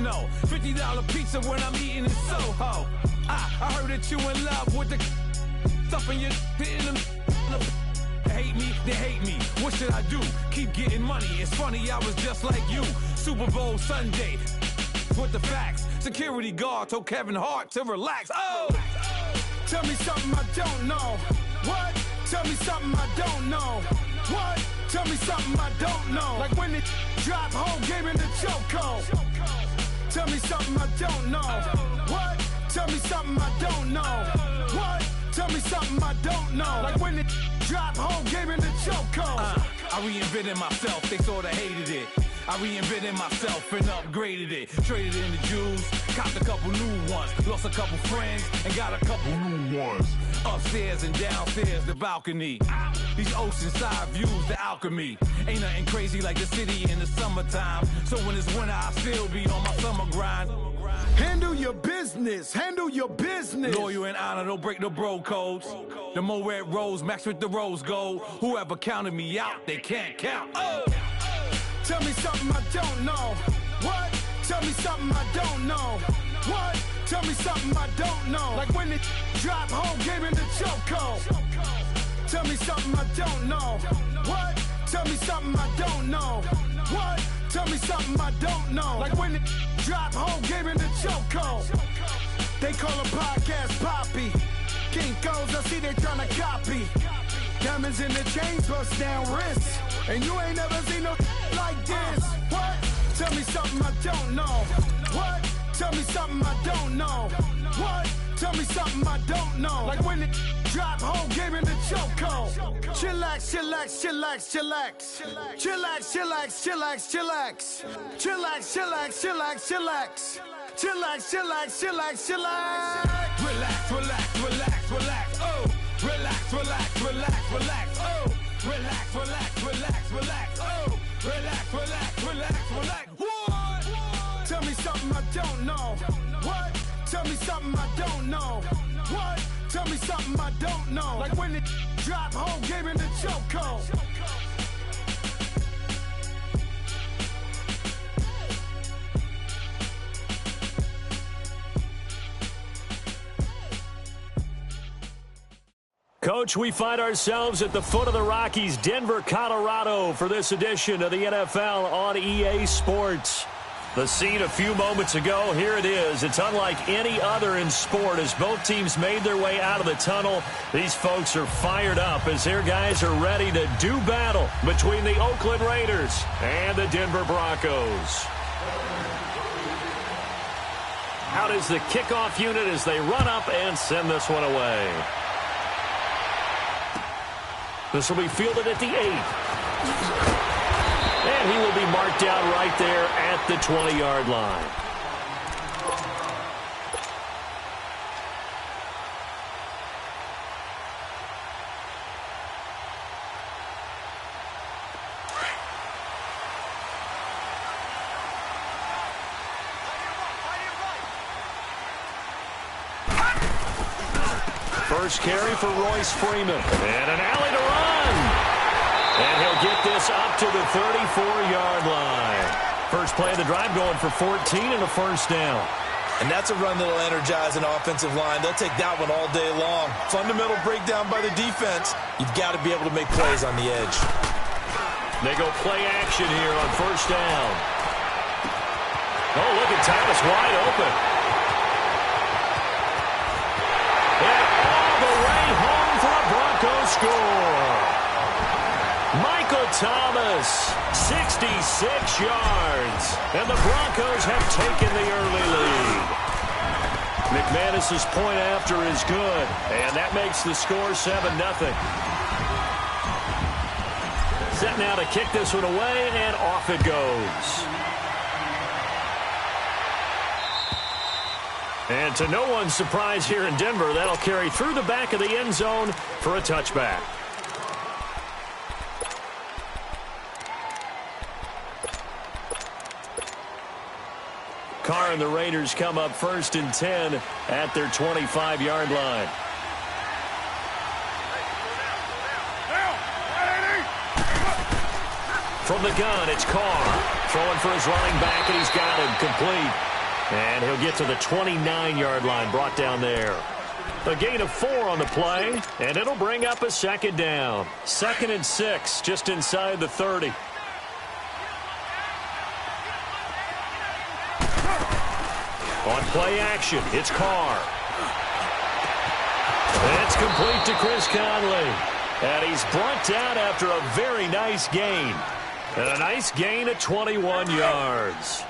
know. $50 pizza when I'm eating in Soho. I heard that you in love with the stuff in your hitting them. Hate me, they hate me. What should I do? Keep getting money. It's funny, I was just like you. Super Bowl Sunday with the facts. Security guard told Kevin Hart to relax. Oh! Tell me something I don't know. What? Tell me something I don't know. What? Tell me something I don't know. Like when it drop whole game in the chokehold. Tell me something I don't know. What? Tell me something I don't know. What? Tell me something I don't know. Like when it drop whole game in the chokehold. I reinvented myself, they sorta hated it. I reinvented myself and upgraded it. Traded in the Jews, copped a couple new ones. Lost a couple friends and got a couple new ones. Upstairs and downstairs, the balcony. These oceanside views, the alchemy. Ain't nothing crazy like the city in the summertime. So when it's winter, I still be on my summer grind. Handle your business, handle your business. Loyal and honor, don't break the bro codes. The more red rose, max with the rose gold. Whoever counted me out, they can't count. Oh! Tell me something I don't know. What? Tell me something I don't know. What? Tell me something I don't know. Like when it drop whole game in the chokehold. Tell me something I don't know. What? Tell me something I don't know. What? Tell me something I don't know. Like when it drop whole game in the chokehold. They call a podcast Poppy. Kinkos, I see they tryna copy. Diamonds in the chains, bust down wrists. And you ain't never seen no like this. What? Tell me something I don't know. What? Tell me something I don't know. What? Tell me something I don't know. Like when it drop whole game in the chokehold. Chillax, chillax, chillax, chillax. Chillax, chillax, chillax, chillax. Chillax, chillax, chillax, chillax. Chillax, chillax, chillax, chillax. Relax, relax, relax, relax. Oh, relax, relax, relax, relax. Oh, relax, relax, relax, relax. Oh, relax, relax, relax, relax. What? Tell me something I don't know. What? Tell me something I don't know. What? Tell me something I don't know. Like when it drop whole game in the chokehold. Coach, we find ourselves at the foot of the Rockies, Denver, Colorado, for this edition of the NFL on EA Sports. The scene a few moments ago, here it is. It's unlike any other in sport as both teams made their way out of the tunnel. These folks are fired up as their guys are ready to do battle between the Oakland Raiders and the Denver Broncos. Out is the kickoff unit as they run up and send this one away. This will be fielded at the 8. And he will be marked down right there at the 20-yard line. First carry for Royce Freeman. And an alley to run. And he'll get this up to the 34-yard line. First play of the drive going for 14 and a first down. And that's a run that'll energize an offensive line. They'll take that one all day long. Fundamental breakdown by the defense. You've got to be able to make plays on the edge. They go play action here on first down. Oh, look at Thomas wide open. And all the way home for a Broncos score. Michael Thomas, 66 yards, and the Broncos have taken the early lead. McManus's point after is good, and that makes the score 7-0. Set now to kick this one away, and off it goes. And to no one's surprise here in Denver, that'll carry through the back of the end zone for a touchback. Carr and the Raiders come up first and 10 at their 25-yard line. From the gun, it's Carr. Throwing for his running back, and he's got him complete. And he'll get to the 29-yard line, brought down there. A gain of 4 on the play, and it'll bring up a second down. 2nd and 6, just inside the 30. On play action, it's Carr. It's complete to Chris Conley. And he's brought down after a very nice gain. And a nice gain of 21 yards.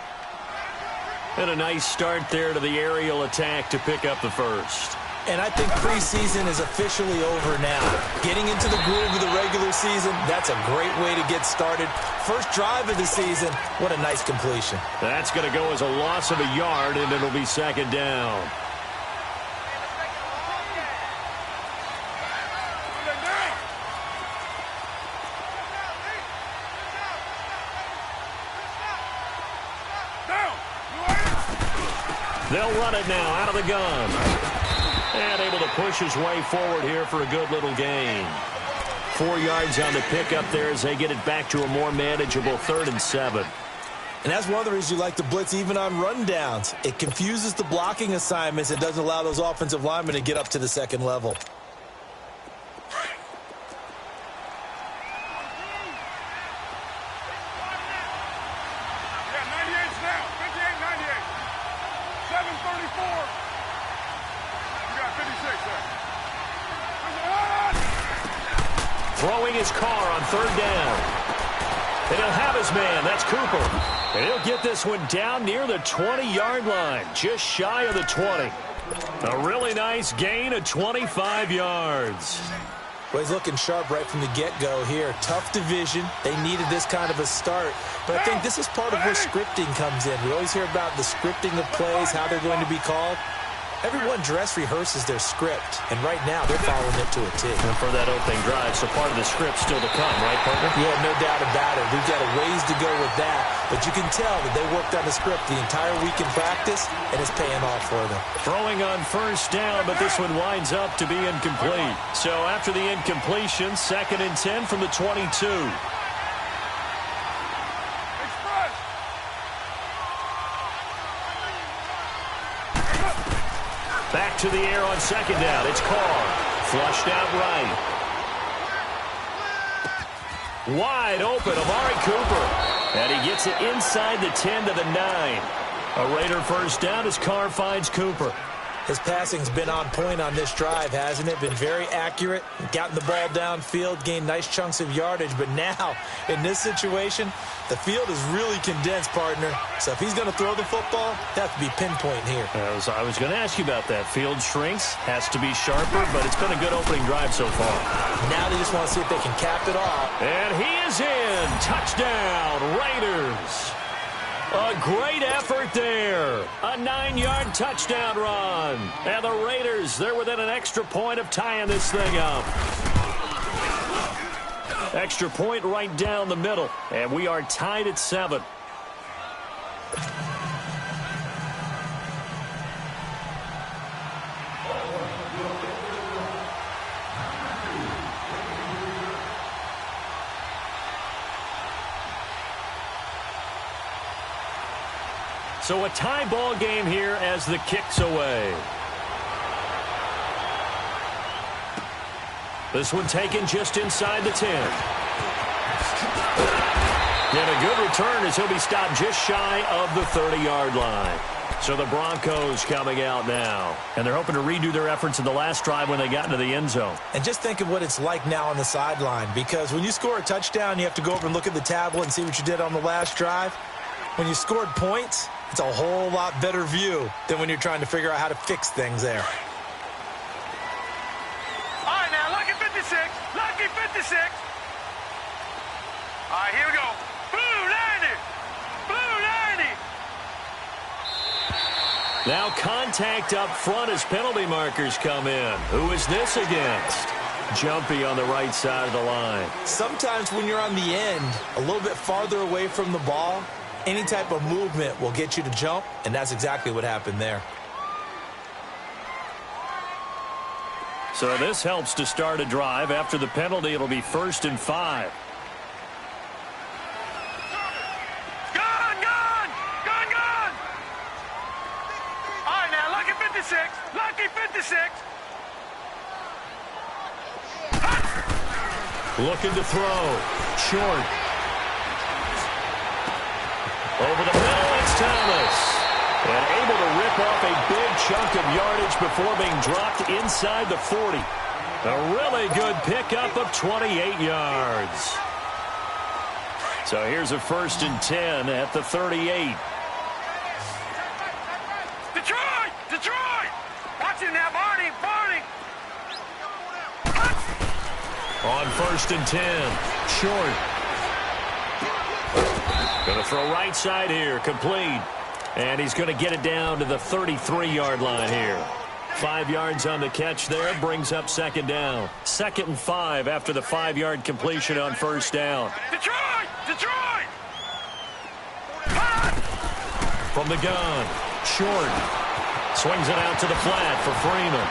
And a nice start there to the aerial attack to pick up the first. And I think preseason is officially over now. Getting into the groove of the regular season, that's a great way to get started. First drive of the season, what a nice completion. That's going to go as a loss of a yard, and it'll be second down. They'll run it now out of the gun. And able to push his way forward here for a good little gain. 4 yards on the pickup there as they get it back to a more manageable 3rd and 7. And that's one of the reasons you like to blitz even on rundowns. It confuses the blocking assignments. It doesn't allow those offensive linemen to get up to the second level. Throwing his Carr on 3rd down. And he'll have his man. That's Cooper. And he'll get this one down near the 20-yard line, just shy of the 20. A really nice gain of 25 yards. Well, he's looking sharp right from the get-go here. Tough division. They needed this kind of a start. But I think this is part of where scripting comes in. We always hear about the scripting of plays, how they're going to be called. Everyone dress rehearses their script, and right now they're following it to a T. And for that opening drive, so part of the script still to come, right, partner? Yeah, no doubt about it. We've got a ways to go with that, but you can tell that they worked on the script the entire week in practice, and it's paying off for them. Throwing on 1st down, but this one winds up to be incomplete. So after the incompletion, 2nd and 10 from the 22. Back to the air on 2nd down. It's Carr. Flushed out right. Wide open, Amari Cooper. And he gets it inside the 10 to the 9. A Raider 1st down as Carr finds Cooper. His passing's been on point on this drive, hasn't it? Been very accurate, gotten the ball downfield, gained nice chunks of yardage. But now, in this situation, the field is really condensed, partner. So if he's going to throw the football, that has to be pinpoint here. I was going to ask you about that. Field shrinks, has to be sharper, but it's been a good opening drive so far. Now they just want to see if they can cap it off. And he is in. Touchdown, Raiders. A great effort there. A 9-yard touchdown run. And the Raiders, they're within an extra point of tying this thing up. Extra point right down the middle. And we are tied at 7. So a tie ball game here as the kick's away. This one taken just inside the 10. And a good return as he'll be stopped just shy of the 30-yard line. So the Broncos coming out now. And they're hoping to redo their efforts in the last drive when they got into the end zone. And just think of what it's like now on the sideline. Because when you score a touchdown, you have to go over and look at the tablet and see what you did on the last drive. When you scored points, it's a whole lot better view than when you're trying to figure out how to fix things there. All right, now, lucky 56. Lucky 56. All right, here we go. Blue 90. Blue 90. Now contact up front as penalty markers come in. Who is this against? Jumpy on the right side of the line. Sometimes when you're on the end, a little bit farther away from the ball, any type of movement will get you to jump, and that's exactly what happened there. So this helps to start a drive. After the penalty, it'll be 1st and 5. 56. Lucky 56. Looking to throw. Short. Over the middle, it's Thomas. And able to rip off a big chunk of yardage before being dropped inside the 40. A really good pickup of 28 yards. So here's a 1st and 10 at the 38. Detroit! Detroit! Watch it now, Barney! Barney! On 1st and 10. Short. Going to throw right side here. Complete. And he's going to get it down to the 33-yard line here. 5 yards on the catch there. Brings up 2nd down. 2nd and 5 after the 5-yard completion on 1st down. Detroit! Detroit! From the gun. Short. Swings it out to the flat for Freeman.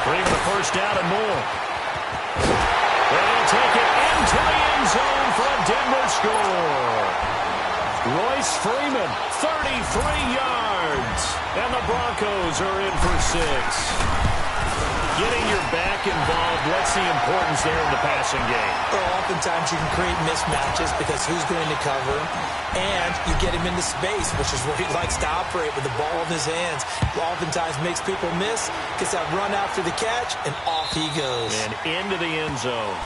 Freeman a 1st down and more. They'll take it into the end zone for a Denver score. Royce Freeman, 33 yards. And the Broncos are in for 6. Getting your back involved, what's the importance there in the passing game? Well, oftentimes you can create mismatches because who's going to cover him, and you get him into space, which is where he likes to operate with the ball in his hands. Oftentimes makes people miss, gets that run after the catch, and off he goes. And into the end zone.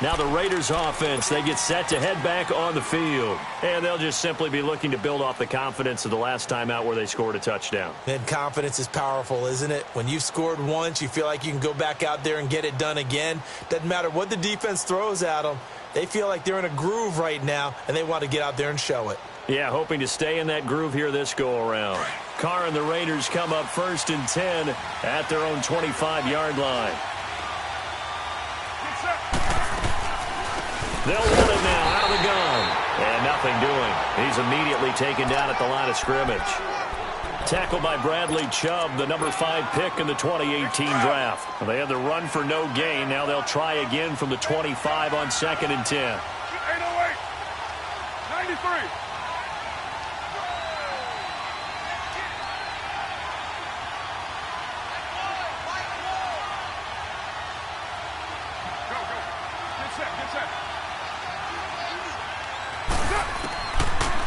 Now the Raiders offense, they get set to head back on the field. And they'll just simply be looking to build off the confidence of the last time out where they scored a touchdown. And confidence is powerful, isn't it? When you've scored once, you feel like you can go back out there and get it done again. Doesn't matter what the defense throws at them. They feel like they're in a groove right now, and they want to get out there and show it. Yeah, hoping to stay in that groove here this go-around. Carr and the Raiders come up 1st and 10 at their own 25-yard line. They'll run it now out of the gun. And nothing doing. He's immediately taken down at the line of scrimmage. Tackled by Bradley Chubb, the number 5 pick in the 2018 draft. They had the run for no gain. Now they'll try again from the 25 on 2nd and 10. 808. 93.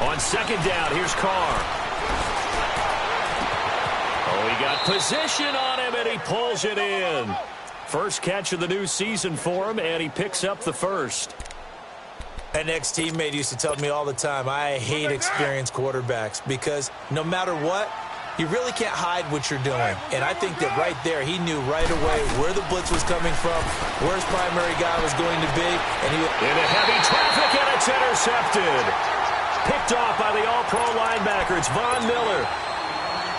On 2nd down, here's Carr. Oh, he got position on him, and he pulls it in. First catch of the new season for him, and he picks up the 1st. An ex-teammate used to tell me all the time, I hate experienced quarterbacks because no matter what, you really can't hide what you're doing. And I think that right there, he knew right away where the blitz was coming from, where his primary guy was going to be. And he into heavy traffic, and it's intercepted. Picked off by the all-pro linebacker. It's Von Miller.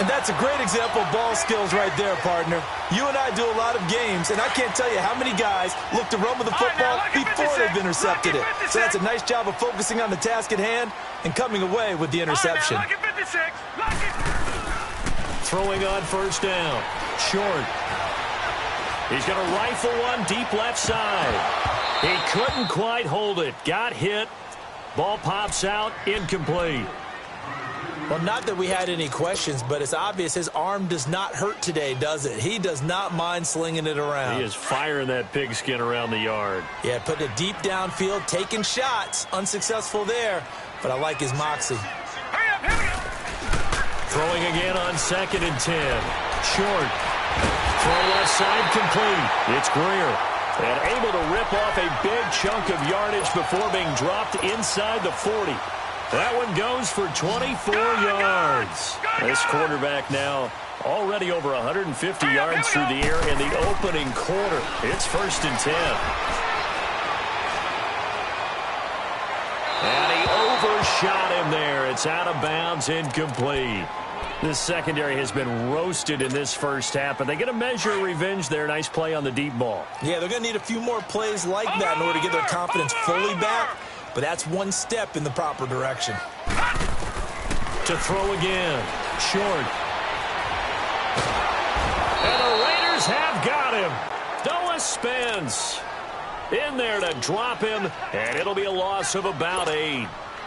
And that's a great example of ball skills right there, partner. You and I do a lot of games, and I can't tell you how many guys look to run with the football before they've intercepted it. So that's a nice job of focusing on the task at hand and coming away with the interception. Throwing on 1st down. Short. He's going to rifle one deep left side. He couldn't quite hold it. Got hit. Ball pops out, incomplete. Well, not that we had any questions, but it's obvious his arm does not hurt today, does it? He does not mind slinging it around. He is firing that pigskin around the yard. Yeah, putting it deep downfield, taking shots. Unsuccessful there, but I like his moxie. Throwing again on 2nd and 10. Short. Throw left side complete. It's Greer. And able to rip off a big chunk of yardage before being dropped inside the 40. That one goes for 24 yards. This quarterback now already over 150 yards through the air in the opening quarter. It's 1st and 10. And he overshot him there. It's out of bounds, incomplete. This secondary has been roasted in this first half, but they get a measure of revenge there. Nice play on the deep ball. Yeah, they're going to need a few more plays like that in order to get their confidence fully back, but that's one step in the proper direction. To throw again. Short. And the Raiders have got him. Noah Spence in there to drop him, and it'll be a loss of about 8.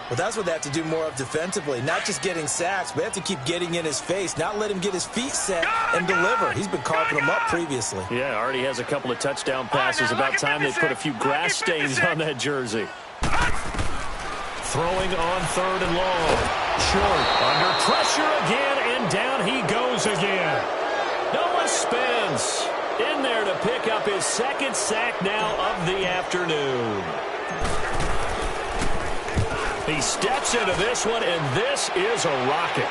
Well, that's what they have to do more of defensively. Not just getting sacks, but they have to keep getting in his face, not let him get his feet set and deliver. He's been carving them up previously. Yeah, already has a couple of touchdown passes. About time they put a few grass stains on that jersey. Throwing on 3rd and long. Short, under pressure again, and down he goes again. Noah Spence in there to pick up his 2nd sack now of the afternoon. He steps into this one, and this is a rocket.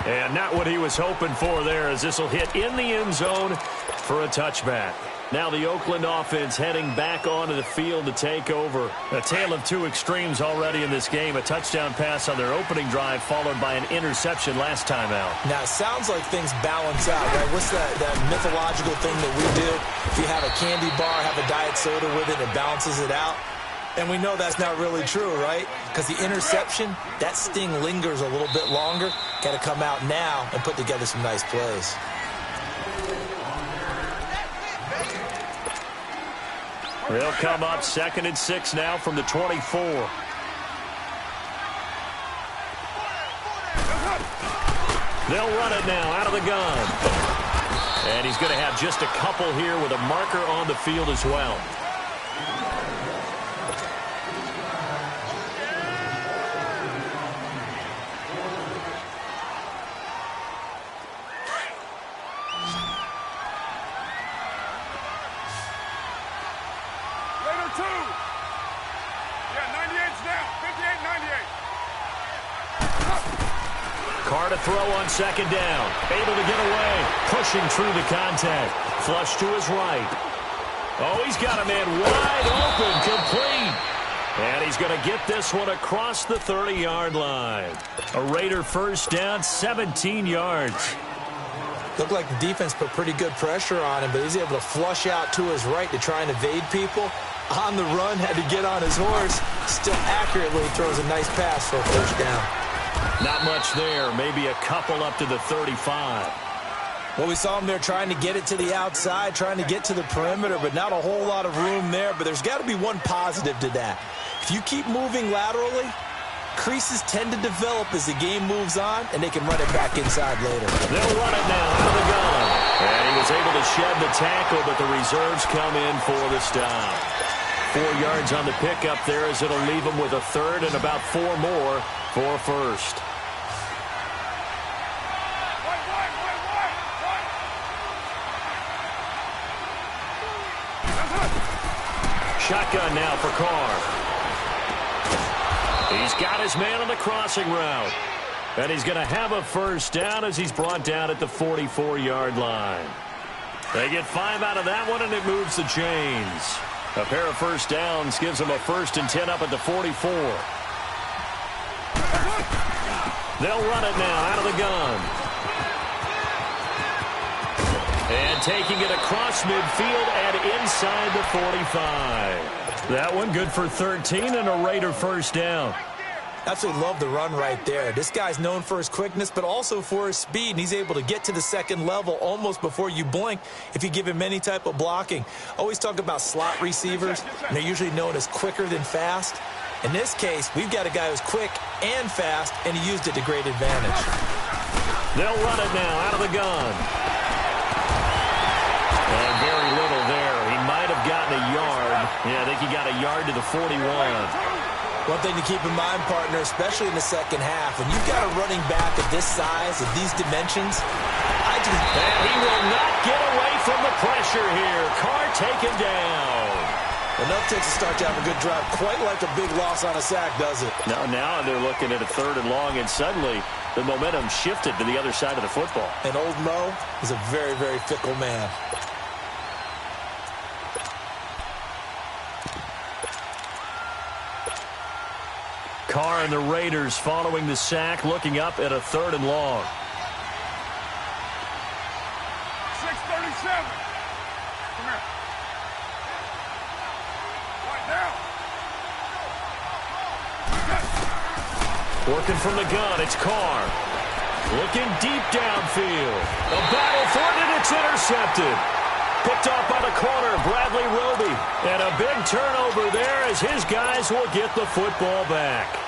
And not what he was hoping for there, as this will hit in the end zone for a touchback. Now the Oakland offense heading back onto the field to take over. A tale of two extremes already in this game. A touchdown pass on their opening drive, followed by an interception last time out. Now, it sounds like things balance out, right? What's that mythological thing that we do? If you have a candy bar, have a diet soda with it, it balances it out. And we know that's not really true, right? Because the interception, that sting lingers a little bit longer. Got to come out now and put together some nice plays. They'll come up 2nd and 6 now from the 24. They'll run it now out of the gun. And he's going to have just a couple here with a marker on the field as well. Carr to throw on 2nd down. Able to get away. Pushing through the contact. Flush to his right. Oh, he's got a man wide open. Complete. And he's going to get this one across the 30-yard line. A Raider 1st down, 17 yards. Looked like the defense put pretty good pressure on him, but he's able to flush out to his right to try and evade people. On the run, had to get on his horse. Still accurately throws a nice pass for a 1st down. Not much there. Maybe a couple up to the 35. Well, we saw him there trying to get it to the outside, trying to get to the perimeter, but not a whole lot of room there. But there's got to be one positive to that. If you keep moving laterally, creases tend to develop as the game moves on, and they can run it back inside later. They'll run it now out of the gun. And he was able to shed the tackle, but the reserves come in for the stop. 4 yards on the pickup there, as it'll leave him with a 3rd and about 4 more for a 1st. Shotgun now for Carr. He's got his man on the crossing route. And he's going to have a 1st down as he's brought down at the 44-yard line. They get 5 out of that one, and it moves the chains. A pair of 1st downs gives them a 1st and 10 up at the 44. They'll run it now out of the gun. And taking it across midfield and inside the 45. That one good for 13 and a Raider 1st down. Absolutely love the run right there. This guy's known for his quickness, but also for his speed, and he's able to get to the 2nd level almost before you blink if you give him any type of blocking. Always talk about slot receivers, and they're usually known as quicker than fast. In this case, we've got a guy who's quick and fast, and he used it to great advantage. They'll run it now out of the gun. And very little there. He might have gotten a yard. Yeah, I think he got a yard to the 41. One thing to keep in mind, partner, especially in the 2nd half, when you've got a running back of this size, of these dimensions, and he will not get away from the pressure here. Carr taken down. Enough takes to start to have a good drive. Quite like a big loss on a sack, does it? Now they're looking at a 3rd and long, and suddenly the momentum shifted to the other side of the football. And old Mo is a very, very fickle man. Carr and the Raiders following the sack, looking up at a 3rd and long. 6:37. Come here. Right now. Working from the gun, it's Carr. Looking deep downfield. A battle for it, and it's intercepted. Picked off by the corner, Bradley Roby. And a big turnover there as his guys will get the football back.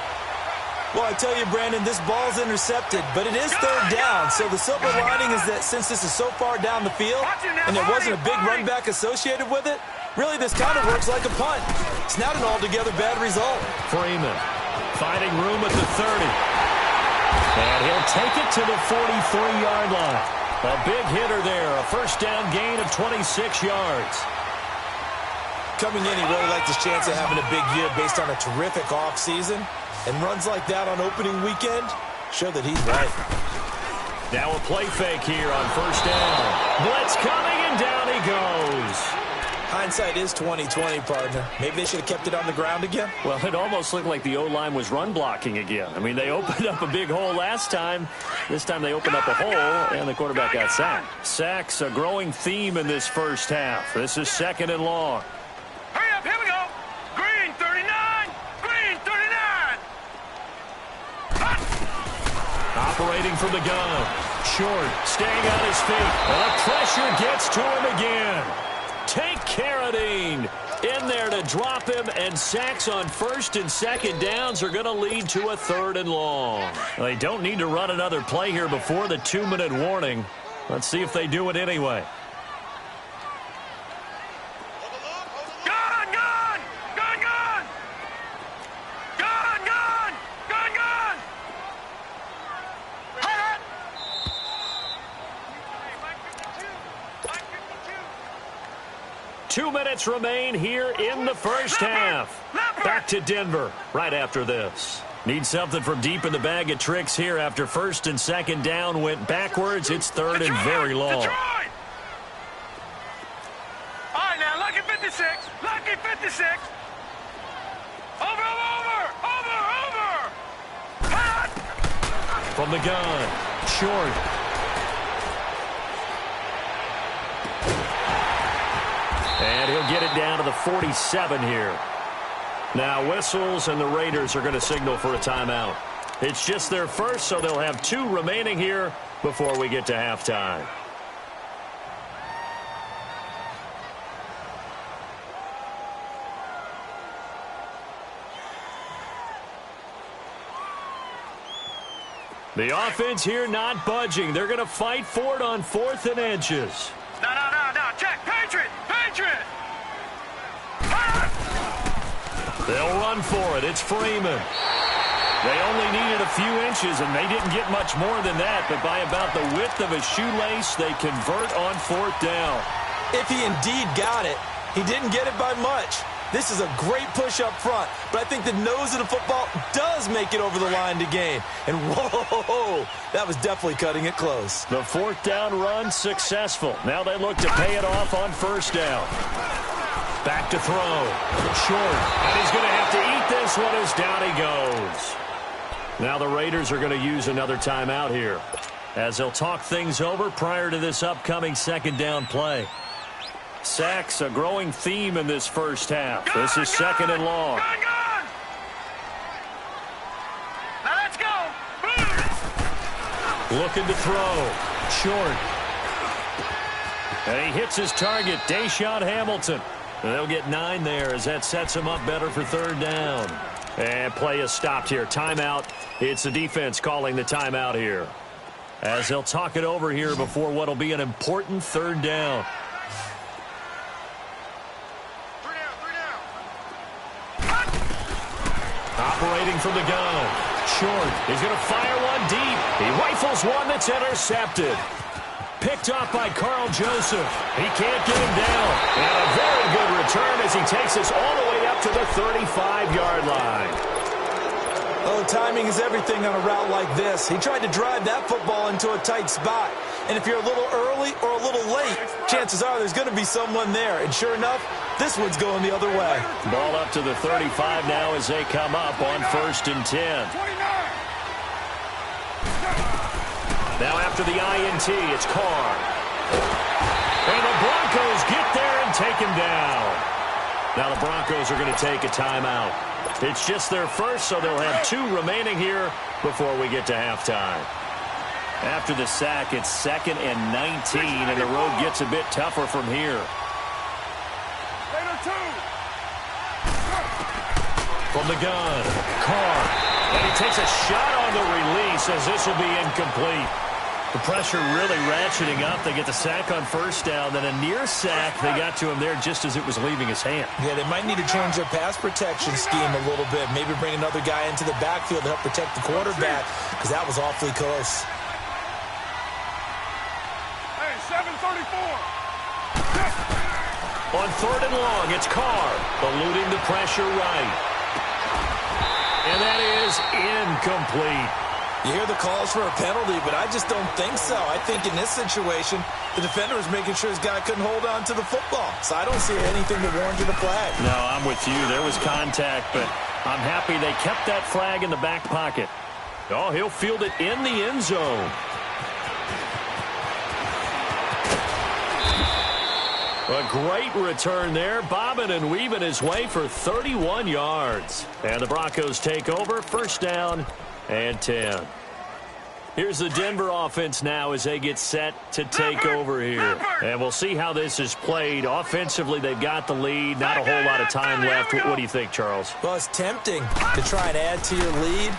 Well, I tell you, Brandon, this ball's intercepted, but it is third down. So the silver lining is that since this is so far down the field and there wasn't a big run back associated with it, really this kind of works like a punt. It's not an altogether bad result. Freeman finding room at the 30. And he'll take it to the 43-yard line. A big hitter there, a first down gain of 26 yards. Coming in, he really liked his chance of having a big year based on a terrific offseason. And runs like that on opening weekend show that he's right. Now a play fake here on first down. Blitz coming, and down he goes. Hindsight is 20/20, partner. Maybe they should have kept it on the ground again. Well, it almost looked like the O-line was run blocking again. I mean, they opened up a big hole last time. This time they opened up a hole, and the quarterback got sacked. Sacks a growing theme in this first half. This is 2nd and long. Hurry up, here we go. Green 39. Green 39. Operating from the gun. Short, staying on his feet. And the pressure gets to him again. Take Carradine in there to drop him, and sacks on 1st and 2nd downs are going to lead to a 3rd and long. They don't need to run another play here before the 2-minute warning. Let's see if they do it anyway. Gun, gun! Gun, gun! Gun, gun! Gun, gun! Hot! 2 minutes remain here in the first half. Back to Denver right after this. Need something from deep in the bag of tricks here after 1st and 2nd down went backwards. It's 3rd and very long. Detroit! All right, now, lucky 56. Lucky 56. Over, over, over, over. Hot! From the gun. Short. And he'll get it down to the 47 here. Now whistles, and the Raiders are going to signal for a timeout. It's just their first, so they'll have 2 remaining here before we get to halftime. The offense here not budging. They're going to fight for it on 4th and inches. No, no, no, no. Check. Patriot. Patriot. Hot! They'll run for it. It's Freeman. They only needed a few inches, and they didn't get much more than that. But by about the width of a shoelace, they convert on 4th down. If he indeed got it, he didn't get it by much. This is a great push up front, but I think the nose of the football does make it over the line to gain. And whoa, that was definitely cutting it close. The 4th down run successful. Now they look to pay it off on 1st down. Back to throw. Short. And he's going to have to eat this one as down he goes. Now the Raiders are going to use another timeout here, as they'll talk things over prior to this upcoming 2nd down play. Sacks a growing theme in this first half. This is 2nd and long. Gun, gun! Now let's go. Looking to throw. Short. And he hits his target, Deshaun Hamilton. And they'll get 9 there as that sets him up better for 3rd down. And play is stopped here. Timeout. It's the defense calling the timeout here, as they'll talk it over here before what will be an important 3rd down. Operating from the gun. Short. He's going to fire one deep. He rifles one that's intercepted. Picked off by Carl Joseph. He can't get him down. And a very good return as he takes us all the way up to the 35-yard line. Oh, timing is everything on a route like this. He tried to drive that football into a tight spot. And if you're a little early or a little late, chances are there's going to be someone there. And sure enough, this one's going the other way. Ball up to the 35 now as they come up on 1st and 10. Now after the INT, it's Carr. And the Broncos get there and take him down. Now the Broncos are going to take a timeout. It's just their first, so they'll have 2 remaining here before we get to halftime. After the sack, it's 2nd and 19, and the road gets a bit tougher from here. From the gun, Carr. And he takes a shot on the release as this will be incomplete. The pressure really ratcheting up. They get the sack on first down, then a near sack. They got to him there just as it was leaving his hand. Yeah, they might need to change their pass protection scheme a little bit. Maybe bring another guy into the backfield to help protect the quarterback, because that was awfully close. Hey, 734. On 3rd and long, it's Carr, eluding the pressure right. And that is incomplete. You hear the calls for a penalty, but I just don't think so. I think in this situation, the defender was making sure his guy couldn't hold on to the football. So I don't see anything that warranted a flag. No, I'm with you. There was contact, but I'm happy they kept that flag in the back pocket. Oh, he'll field it in the end zone. A great return there, bobbing and weaving his way for 31 yards. And the Broncos take over, 1st down and 10. Here's the Denver offense now as they get set to take over here. And we'll see how this is played. Offensively, they've got the lead. Not a whole lot of time left. What do you think, Charles? Well, it's tempting to try and add to your lead,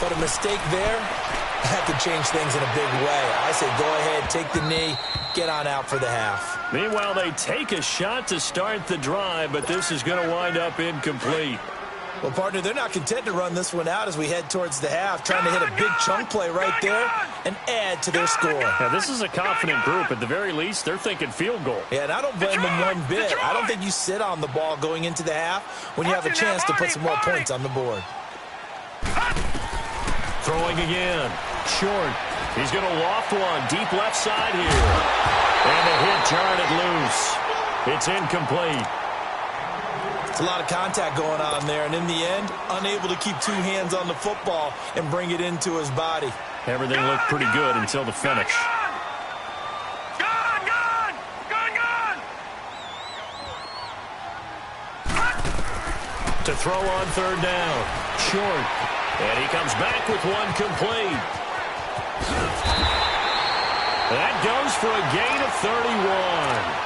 but a mistake there, that could change things in a big way. I say go ahead, take the knee, get on out for the half. Meanwhile, they take a shot to start the drive, but this is going to wind up incomplete. Well, partner, they're not content to run this one out as we head towards the half, trying to hit a big chunk play right there and add to their score. Now, this is a confident group. At the very least, they're thinking field goal. Yeah, and I don't blame them one bit. I don't think you sit on the ball going into the half when you have a chance to put some more points on the board. Throwing again. Short. He's going to loft one. Deep left side here. And the hit jarred it loose. It's incomplete. It's a lot of contact going on there, and in the end, unable to keep 2 hands on the football and bring it into his body. Everything looked pretty good until the finish. Gun! To throw on 3rd down. Short. And he comes back with one complete. That goes for a gain of 31.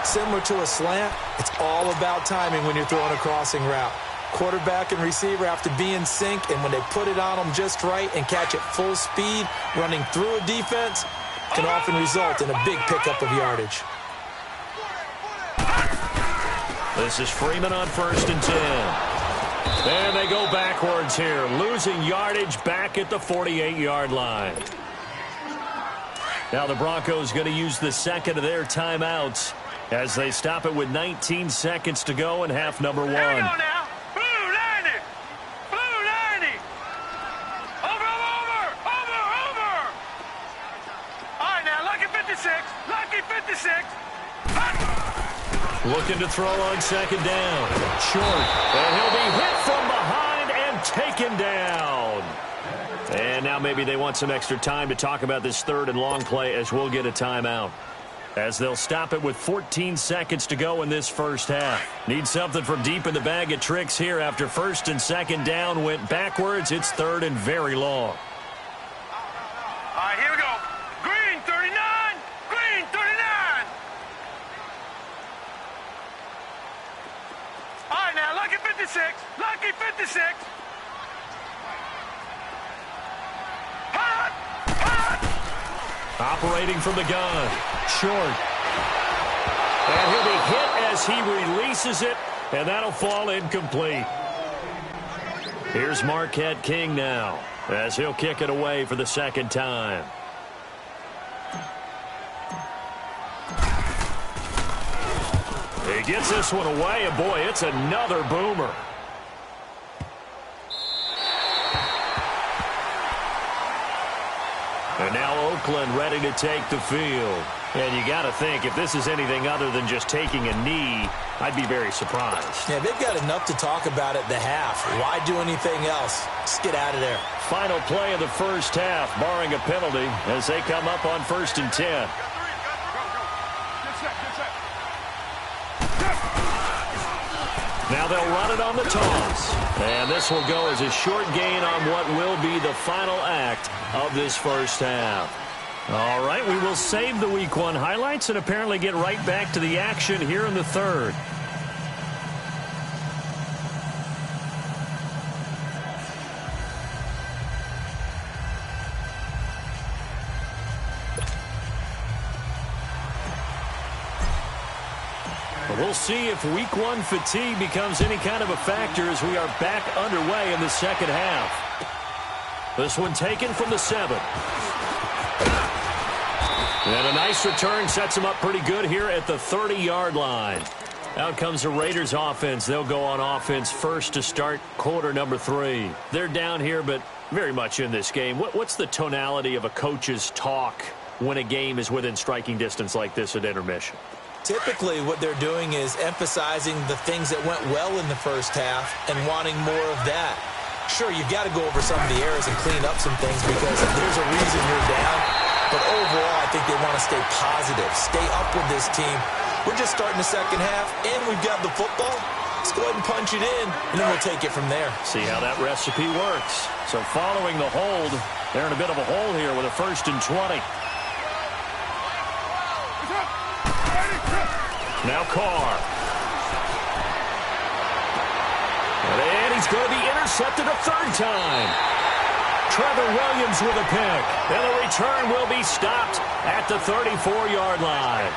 Similar to a slant, it's all about timing when you're throwing a crossing route. Quarterback and receiver have to be in sync, and when they put it on them just right and catch it full speed, running through a defense can often result in a big pickup of yardage. This is Freeman on 1st and 10. And they go backwards here, losing yardage back at the 48-yard line. Now the Broncos going to use the second of their timeouts as they stop it with 19 seconds to go in half number 1. Here we go now. Blue 90. Blue 90. Over. All right, now, lucky 56. Lucky 56. Looking to throw on 2nd down. Short. And he'll be hit from behind and taken down. And now maybe they want some extra time to talk about this 3rd and long play as we'll get a timeout. As they'll stop it with 14 seconds to go in this first half. Need something from deep in the bag of tricks here after 1st and 2nd down went backwards. It's 3rd and very long. All right, here we go. Green 39. Green 39. All right, now, lucky 56. Lucky 56. Hot. Operating from the gun. Short. And he'll be hit as he releases it, and that'll fall incomplete. Here's Marquette King now as he'll kick it away for the 2nd time. He gets this one away, and boy, it's another boomer. And now Oakland ready to take the field. And you got to think, if this is anything other than just taking a knee, I'd be very surprised. Yeah, they've got enough to talk about at the half. Why do anything else? Just get out of there. Final play of the first half, barring a penalty, as they come up on 1st and 10. Now they'll run it on the toss. And this will go as a short gain on what will be the final act of this first half. All right, we will save the Week 1 highlights and apparently get right back to the action here in the third. We'll see if Week 1 fatigue becomes any kind of a factor as we are back underway in the second half. This one taken from the 7. And a nice return sets him up pretty good here at the 30-yard line. Out comes the Raiders offense. They'll go on offense first to start quarter number 3. They're down here, but very much in this game. What's the tonality of a coach's talk when a game is within striking distance like this at intermission? Typically, what they're doing is emphasizing the things that went well in the first half and wanting more of that. Sure, you've got to go over some of the errors and clean up some things because there's a reason you're down. But overall, I think they want to stay positive, stay up with this team. We're just starting the second half, and we've got the football. Let's go ahead and punch it in, and then we'll take it from there. See how that recipe works. So following the hold, they're in a bit of a hole here with a 1st and 20. Now Carr. And he's going to be intercepted a 3rd time. Trevor Williams with a pick. And the return will be stopped at the 34-yard line.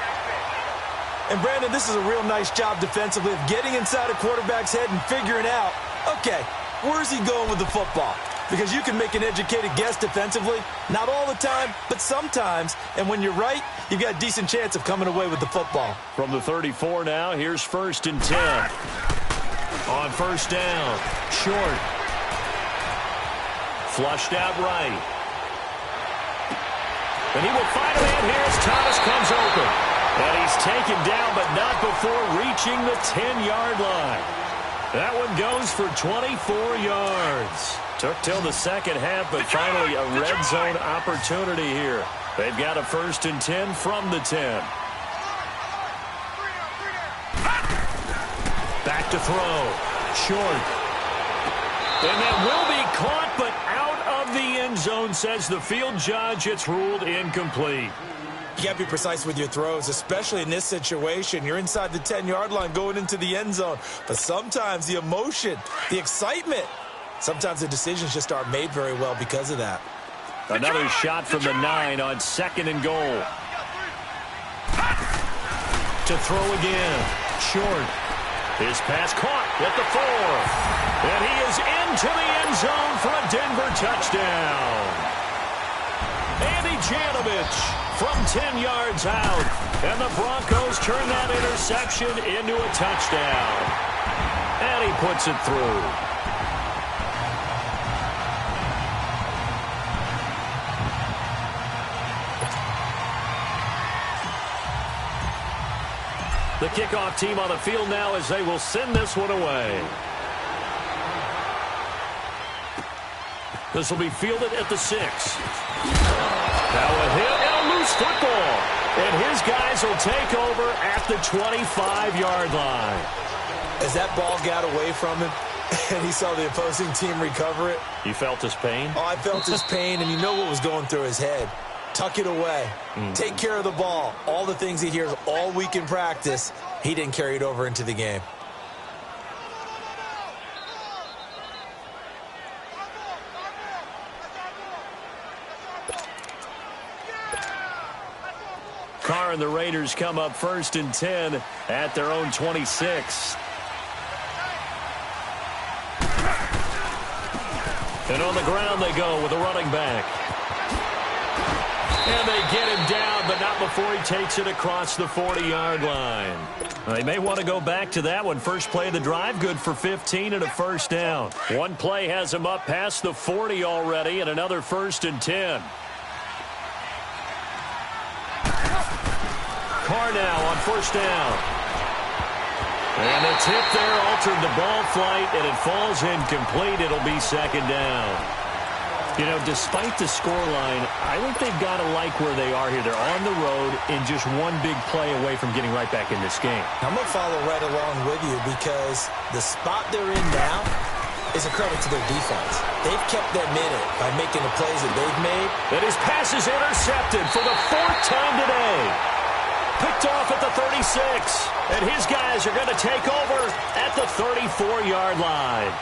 And, Brandon, this is a real nice job defensively of getting inside a quarterback's head and figuring out, okay, where's he going with the football? Because you can make an educated guess defensively. Not all the time, but sometimes. And when you're right, you've got a decent chance of coming away with the football. From the 34 now, here's 1st and 10. On 1st down, short. Flushed out right. And he will find a man here as Thomas comes open. And he's taken down, but not before reaching the 10-yard line. That one goes for 24 yards. Took till the second half, but finally a red zone opportunity here. They've got a 1st and 10 from the 10. Back to throw. Short. And that will be caught, but out of the end zone, says the field judge. It's ruled incomplete. You got to be precise with your throws, especially in this situation. You're inside the 10-yard line going into the end zone. But sometimes the emotion, the excitement, sometimes the decisions just aren't made very well because of that. Another shot from the 9 on 2nd and goal. To throw again. Short. His pass caught at the 4. And he is into the end zone for a Denver touchdown. Andy Janovich from 10 yards out. And the Broncos turn that interception into a touchdown. And he puts it through. The kickoff team on the field now as they will send this one away. This will be fielded at the 6. Now a hit and a loose football. And his guys will take over at the 25-yard line. As that ball got away from him and he saw the opposing team recover it. You felt his pain? Oh, I felt his pain, and you know what was going through his head. Tuck it away. Take care of the ball. All the things he hears all week in practice, he didn't carry it over into the game. Carr and the Raiders come up 1st and 10 at their own 26. And on the ground they go with a running back. And they get him down, but not before he takes it across the 40-yard line. They may want to go back to that one. First play of the drive, good for 15 and a 1st down. One play has him up past the 40 already, and another 1st and 10. Carr now on 1st down. And the tip there altered the ball flight, and it falls incomplete. It'll be 2nd down. You know, despite the scoreline, I think they've got to like where they are here. They're on the road and just one big play away from getting right back in this game. I'm going to follow right along with you because the spot they're in now is a credit to their defense. They've kept them in it by making the plays that they've made. And his pass is intercepted for the 4th time today. Picked off at the 36. And his guys are going to take over at the 34-yard line.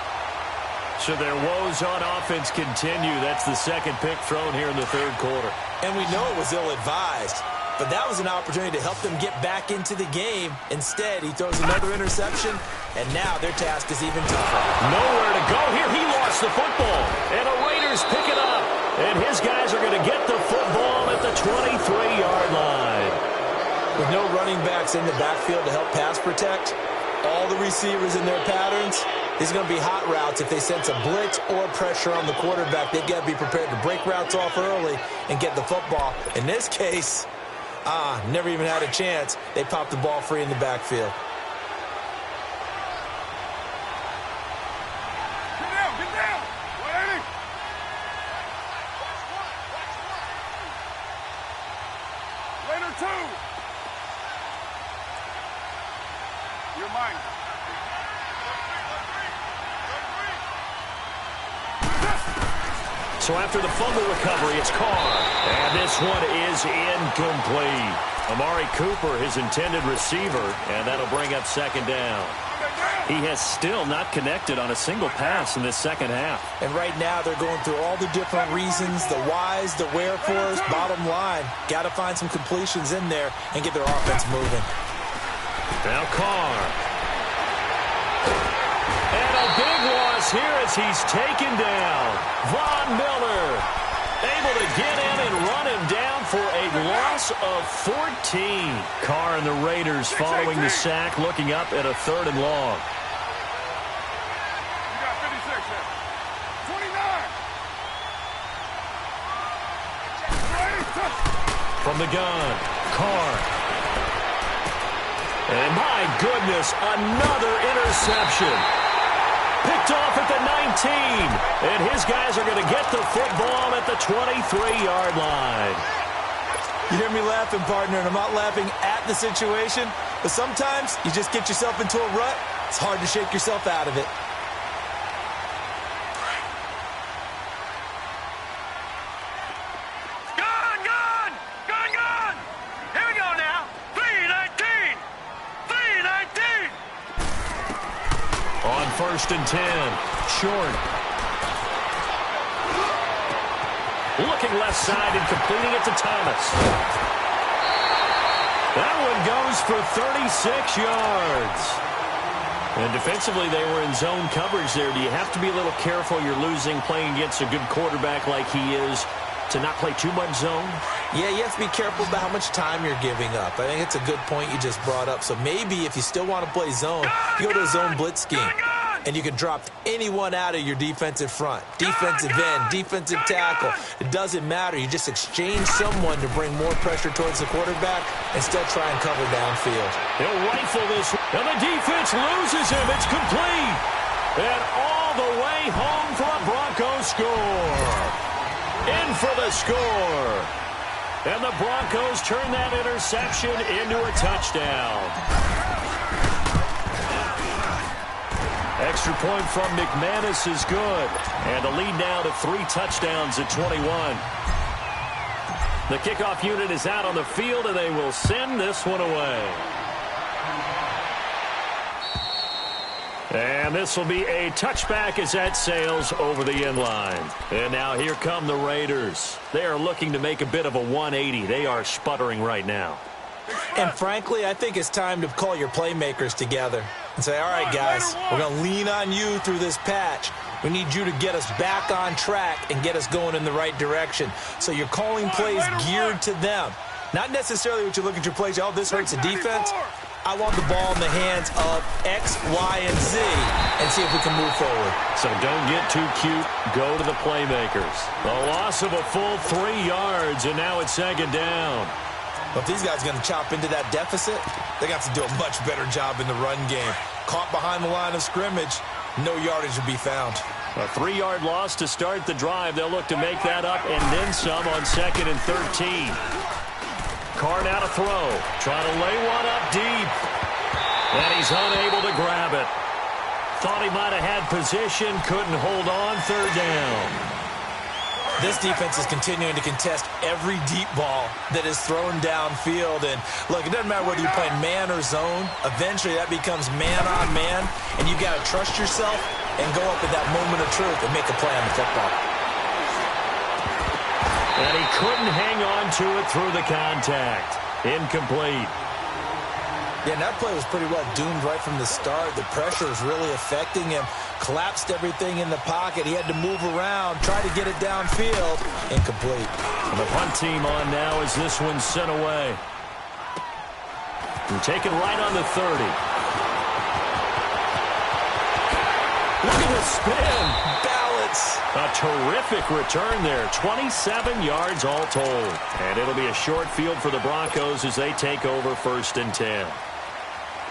So their woes on offense continue. That's the second pick thrown here in the 3rd quarter. And we know it was ill-advised, but that was an opportunity to help them get back into the game. Instead, he throws another interception, and now their task is even tougher. Nowhere to go here. He lost the football, and the Raiders pick it up. And his guys are going to get the football at the 23-yard line. With no running backs in the backfield to help pass protect, all the receivers in their patterns, these are going to be hot routes. If they sense a blitz or pressure on the quarterback, they've got to be prepared to break routes off early and get the football. In this case, never even had a chance. They popped the ball free in the backfield. Get down, get down. 180. Later, 2. You're mine. So after the fumble recovery, it's Carr. And this one is incomplete. Amari Cooper, his intended receiver, and that'll bring up 2nd down. He has still not connected on a single pass in this second half. And right now they're going through all the different reasons, the whys, the wherefores. Bottom line, got to find some completions in there and get their offense moving. Now Carr. And a big loss here as he's taken down. Von Miller able to get in and run him down for a loss of 14. Carr and the Raiders following the sack, looking up at a 3rd and long. You got 56 here. 29. From the gun, Carr. And my goodness, another interception. Picked off at the 19. And his guys are going to get the football at the 23-yard line. You hear me laughing, partner, and I'm not laughing at the situation, but sometimes you just get yourself into a rut. It's hard to shake yourself out of it. Gun, gun! Gun, gun! Here we go now. 3-19. 3-19. On 1st and 10, short. Looking left side and completing it to Thomas. That one goes for 36 yards. And defensively, they were in zone coverage there. Do you have to be a little careful? You're losing playing against a good quarterback like he is to not play too much zone? Yeah, you have to be careful about how much time you're giving up. I think it's a good point you just brought up. So maybe if you still want to play zone, you go to a zone blitz scheme. And you can drop anyone out of your defensive front. Defensive end, defensive tackle. It doesn't matter. You just exchange someone to bring more pressure towards the quarterback and still try and cover downfield. He'll rifle this. And the defense loses him. It's complete. And all the way home for a Broncos score. In for the score. And the Broncos turn that interception into a touchdown. Extra point from McManus is good. And the lead now to 3 touchdowns at 21. The kickoff unit is out on the field, and they will send this one away. And this will be a touchback as that sails over the end line. And now here come the Raiders. They are looking to make a bit of a 180. They are sputtering right now. And frankly, I think it's time to call your playmakers together and say, all right, guys, we're going to lean on you through this patch. We need you to get us back on track and get us going in the right direction. So you're calling plays geared to them. Not necessarily what you look at your plays, oh, this hurts the defense. I want the ball in the hands of X, Y, and Z and see if we can move forward. So don't get too cute. Go to the playmakers. The loss of a full 3 yards, and now it's 2nd down. But if these guys are going to chop into that deficit, they're going to have to do a much better job in the run game. Caught behind the line of scrimmage, no yardage will be found. A 3-yard loss to start the drive. They'll look to make that up and then some on 2nd and 13. Carr now to throw. Trying to lay one up deep. And he's unable to grab it. Thought he might have had position. Couldn't hold on. 3rd down. This defense is continuing to contest every deep ball that is thrown downfield. And, look, it doesn't matter whether you're playing man or zone. Eventually, that becomes man-on-man, and you've got to trust yourself and go up at that moment of truth and make a play on the football. And he couldn't hang on to it through the contact. Incomplete. Yeah, and that play was pretty well doomed right from the start. The pressure was really affecting him. Collapsed everything in the pocket. He had to move around, try to get it downfield. Incomplete. And the punt team on now as this one's sent away. And taken right on the 30. Look at the spin. Balance. A terrific return there. 27 yards all told. And it'll be a short field for the Broncos as they take over 1st and 10.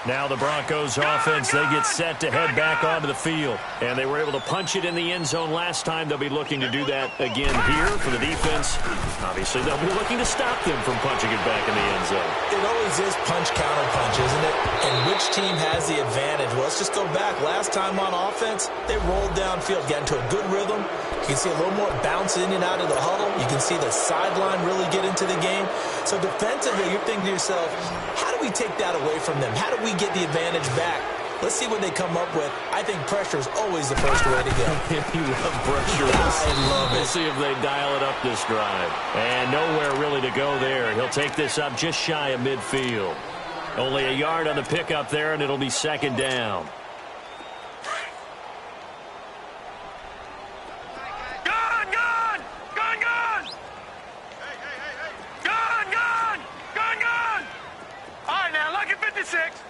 Now the Broncos offense, they get set to head back onto the field. And they were able to punch it in the end zone last time. They'll be looking to do that again here for the defense. Obviously, they'll be looking to stop them from punching it back in the end zone. It always is punch-counter-punch, isn't it? And which team has the advantage? Well, let's just go back. Last time on offense, they rolled downfield, got into a good rhythm. You can see a little more bounce in and out of the huddle. You can see the sideline really get into the game. So defensively, you're thinking to yourself, how do we take that away from them? How do we get the advantage back? Let's see what they come up with. I think pressure is always the first way to go. You love pressure. I love it. We'll see if they dial it up this drive. And nowhere really to go there. He'll take this up just shy of midfield. Only a yard on the pickup there, and it'll be 2nd down.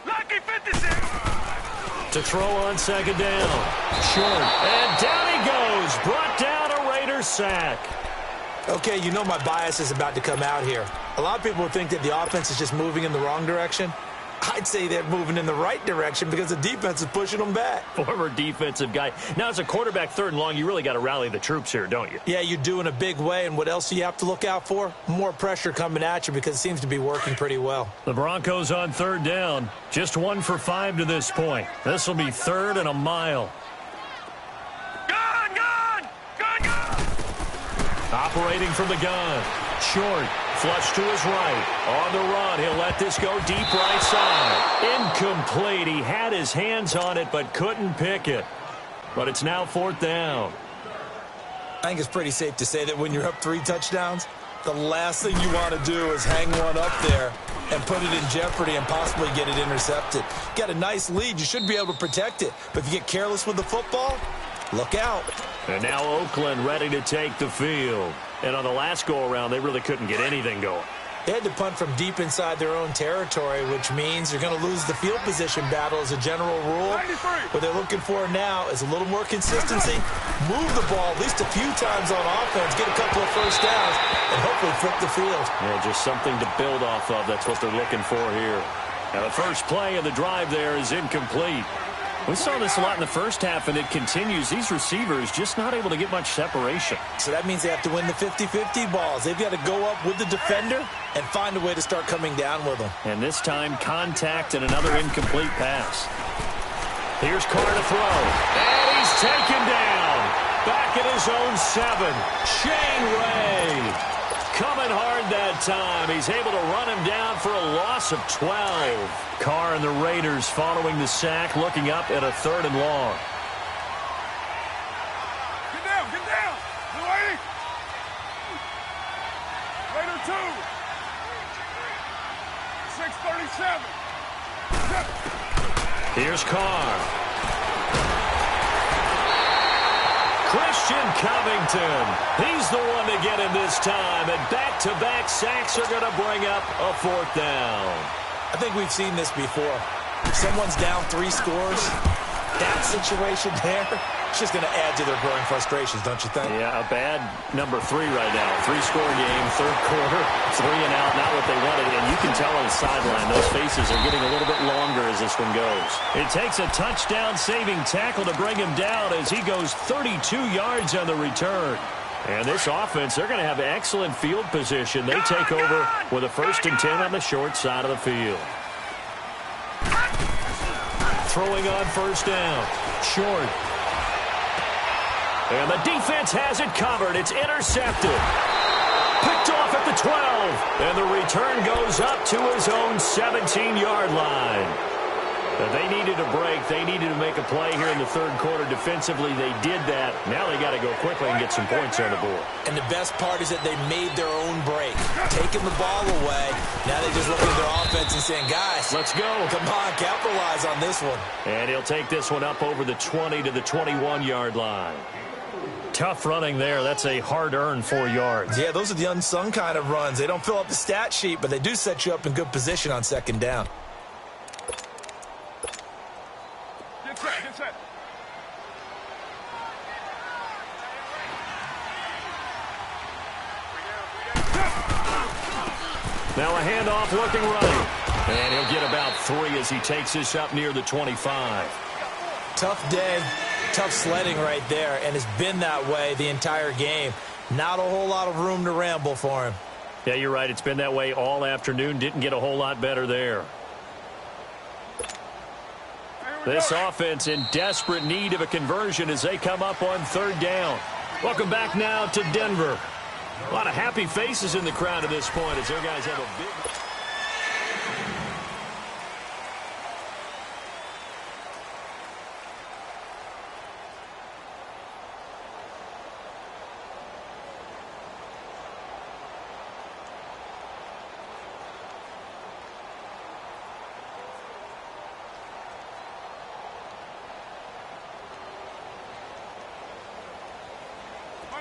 Lucky 56. To throw on 2nd down. Short. And down he goes. Brought down a Raiders sack. Okay, you know my bias is about to come out here. A lot of people would think that the offense is just moving in the wrong direction. I'd say they're moving in the right direction because the defense is pushing them back. Former defensive guy. Now, as a quarterback 3rd and long, you really got to rally the troops here, don't you? Yeah, you do in a big way. And what else do you have to look out for? More pressure coming at you because it seems to be working pretty well. The Broncos on 3rd down. Just 1 for 5 to this point. This will be 3rd and a mile. Gun! Operating from the gun. Short. Flush to his right. On the run. He'll let this go deep right side. Incomplete. He had his hands on it but couldn't pick it. But it's now 4th down. I think it's pretty safe to say that when you're up 3 touchdowns, the last thing you want to do is hang one up there and put it in jeopardy and possibly get it intercepted. Got a nice lead. You should be able to protect it. But if you get careless with the football, look out. And now Oakland ready to take the field. And on the last go-around, they really couldn't get anything going. They had to punt from deep inside their own territory, which means you're going to lose the field position battle as a general rule. What they're looking for now is a little more consistency, move the ball at least a few times on offense, get a couple of first downs, and hopefully flip the field. Yeah, just something to build off of. That's what they're looking for here. Now the first play of the drive there is incomplete. We saw this a lot in the first half, and it continues. These receivers just not able to get much separation. So that means they have to win the 50-50 balls. They've got to go up with the defender and find a way to start coming down with them. And this time, contact and another incomplete pass. Here's Carr to throw. And he's taken down. Back at his own 7. Shane Ray. Coming hard that time. He's able to run him down for a loss of 12. Carr and the Raiders following the sack, looking up at a 3rd and long. Get down. Louis. Raider 2. 6:37. Here's Carr. Christian Covington. He's the one to get him this time. And back-to-back sacks are going to bring up a 4th down. I think we've seen this before. If someone's down 3 scores, that situation there, It's just going to add to their growing frustrations, don't you think? Yeah, a bad number 3 right now. 3-score game, third quarter, 3 and out, not what they wanted. And you can tell on the sideline, those faces are getting a little bit longer as this one goes. It takes a touchdown-saving tackle to bring him down as he goes 32 yards on the return. And this offense, they're going to have excellent field position. They take over with a 1st and 10 on the short side of the field. Throwing on 1st down. Short. And the defense has it covered. It's intercepted. Picked off at the 12. And the return goes up to his own 17-yard line. But they needed a break. They needed to make a play here in the third quarter. Defensively, they did that. Now they got to go quickly and get some points on the board. And the best part is that they made their own break. Taking the ball away. Now they just look at their offense and saying, guys, let's go. Come on, capitalize on this one. And he'll take this one up over the 20 to the 21-yard line. Tough running there. That's a hard-earned 4 yards. Yeah, those are the unsung kind of runs. They don't fill up the stat sheet, but they do set you up in good position on 2nd down. Get set. Now a handoff looking right. And he'll get about 3 as he takes this up near the 25. Tough day, tough sledding right there, and it's been that way the entire game. Not a whole lot of room to ramble for him. Yeah, you're right. It's been that way all afternoon. Didn't get a whole lot better there. This offense in desperate need of a conversion as they come up on 3rd down. Welcome back now to Denver. A lot of happy faces in the crowd at this point as their guys have a big...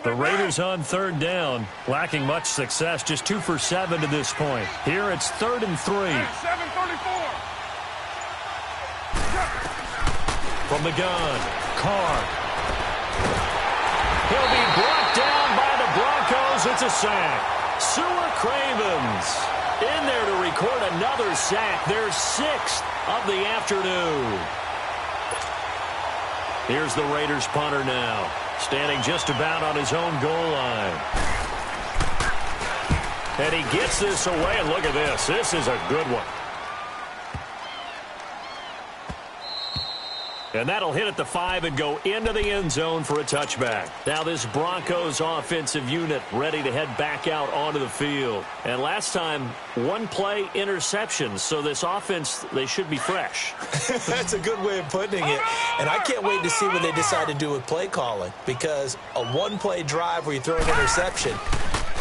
The Raiders on 3rd down, lacking much success, just 2 for 7 to this point. Here it's 3rd and 3. 7:34. From the gun, Carr. He'll be brought down by the Broncos. It's a sack. Sewer Cravens in there to record another sack. Their 6th of the afternoon. Here's the Raiders punter now, standing just about on his own goal line. And he gets this away, and look at this. This is a good one. And that'll hit at the 5 and go into the end zone for a touchback. Now this Broncos offensive unit ready to head back out onto the field. And last time, 1-play interception. So this offense, they should be fresh. That's a good way of putting it. And I can't wait to see what they decide to do with play calling. Because a 1-play drive where you throw an interception,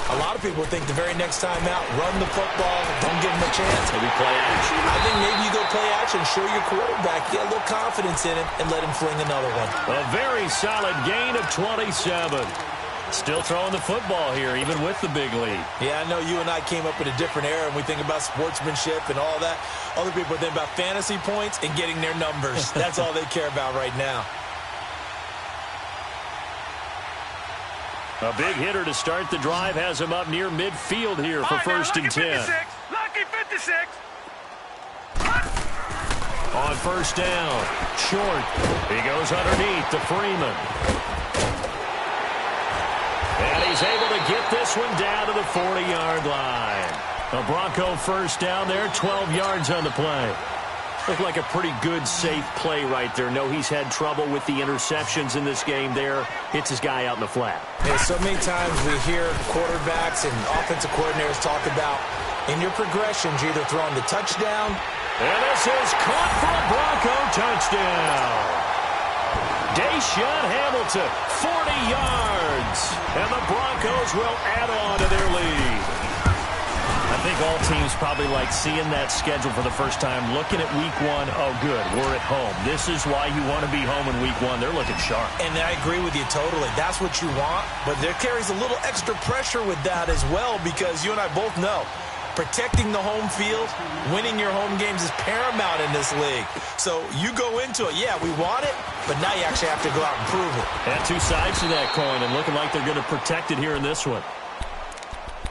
a lot of people think the very next time out, run the football, don't give him a chance. Maybe play action. I think maybe you go play action, show your quarterback, get a little confidence in him, and let him fling another one. A very solid gain of 27. Still throwing the football here, even with the big lead. Yeah, I know you and I came up in a different era, and we think about sportsmanship and all that. Other people think about fantasy points and getting their numbers. That's all they care about right now. A big hitter to start the drive has him up near midfield here for 1st and 10. Lucky 56. On 1st down, short. He goes underneath to Freeman. And he's able to get this one down to the 40-yard line. A Bronco 1st down there, 12 yards on the play. Looked like a pretty good, safe play right there. No, he's had trouble with the interceptions in this game there. Hits his guy out in the flat. Yeah, so many times we hear quarterbacks and offensive coordinators talk about in your progressions, you're either throwing the touchdown. And this is caught for a Bronco touchdown. Deshaun Hamilton, 40 yards. And the Broncos will add on to their lead. I think all teams probably like seeing that schedule for the first time, looking at week 1. Oh, good, we're at home. This is why you want to be home in week 1. They're looking sharp. And I agree with you totally. That's what you want, but there carries a little extra pressure with that as well because you and I both know Protecting the home field, winning your home games is paramount in this league. So you go into it, yeah, we want it, but now you actually have to go out and prove it. And two sides to that coin, and looking like they're going to protect it here in this one.